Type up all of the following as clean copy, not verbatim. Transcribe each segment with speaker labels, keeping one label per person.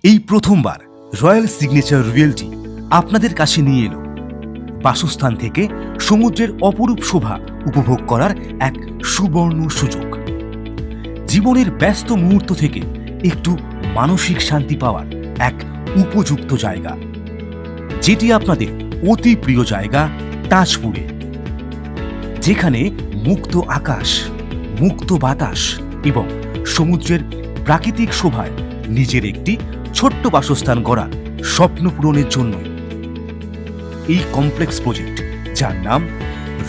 Speaker 1: এই প্রথমবার royal signature realty আপনাদের কাছে নিয়ে এলো বাসস্থান থেকে সমুদ্রের অপরূপ শোভা উপভোগ করার এক সুবর্ণ সুযোগ। জীবনের ব্যস্ত মুহূর্ত থেকে একটু মানসিক শান্তি পাওয়ার এক উপযুক্ত জায়গা, যেটি আপনাদের অতি প্রিয় জায়গা তাজপুরে, যেখানে মুক্ত আকাশ, মুক্ত বাতাস এবং সমুদ্রের প্রাকৃতিক শোভায় নিজের একটি ছোট্ট বাসস্থান গড়ার স্বপ্ন পূরণের জন্য এই কমপ্লেক্স প্রজেক্ট, যার নাম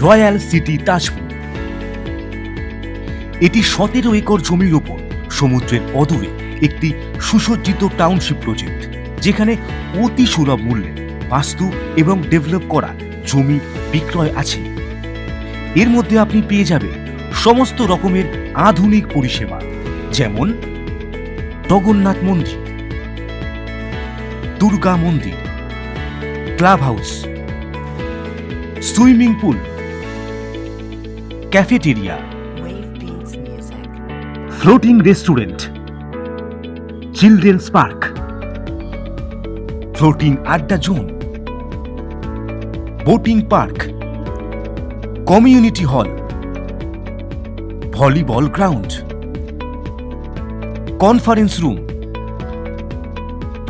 Speaker 1: রয়্যাল সিটি তাজপুর। এটি 17 একর জমির ওপর সমুদ্রের অদূরে একটি সুসজ্জিত টাউনশিপ প্রজেক্ট, যেখানে অতি সুলভ মূল্যে বাস্তু এবং ডেভেলপ করা জমি বিক্রয় আছে। এর মধ্যে আপনি পেয়ে যাবেন সমস্ত রকমের আধুনিক পরিষেবা, যেমন জগন্নাথ মন্দির, দুর্গা মন্দির, club house, swimming pool, cafeteria, floating restaurant, children's park, floating আড্ডা zone, boating park, community hall, volleyball ground, conference room,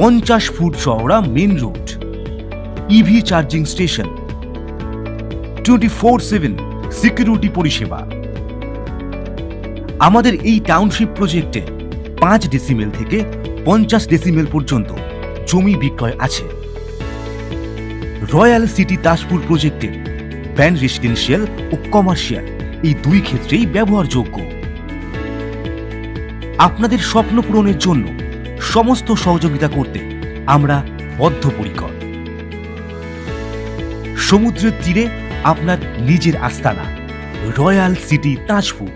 Speaker 1: 50 foot চওড়া main road, EV charging station, 24/7 security পরিষেবা। আমাদের এই টাউনশিপ প্রজেক্টে 5 ডেসিমেল থেকে 50 ডেসিমেল পর্যন্ত জমি বিক্রয় আছে। রয়্যাল সিটি তাজপুর প্রজেক্টের ব্যান্ড রেসিডেন্সিয়াল ও কমার্শিয়াল এই দুই ক্ষেত্রেই ব্যবহারযোগ্য। আপনাদের স্বপ্ন পূরণের জন্য সমস্ত সহযোগিতা করতে আমরা বদ্ধপরিকর। সমুদ্রের তীরে আপনার নিজের আস্তানা রয়্যাল সিটি তাজপুর।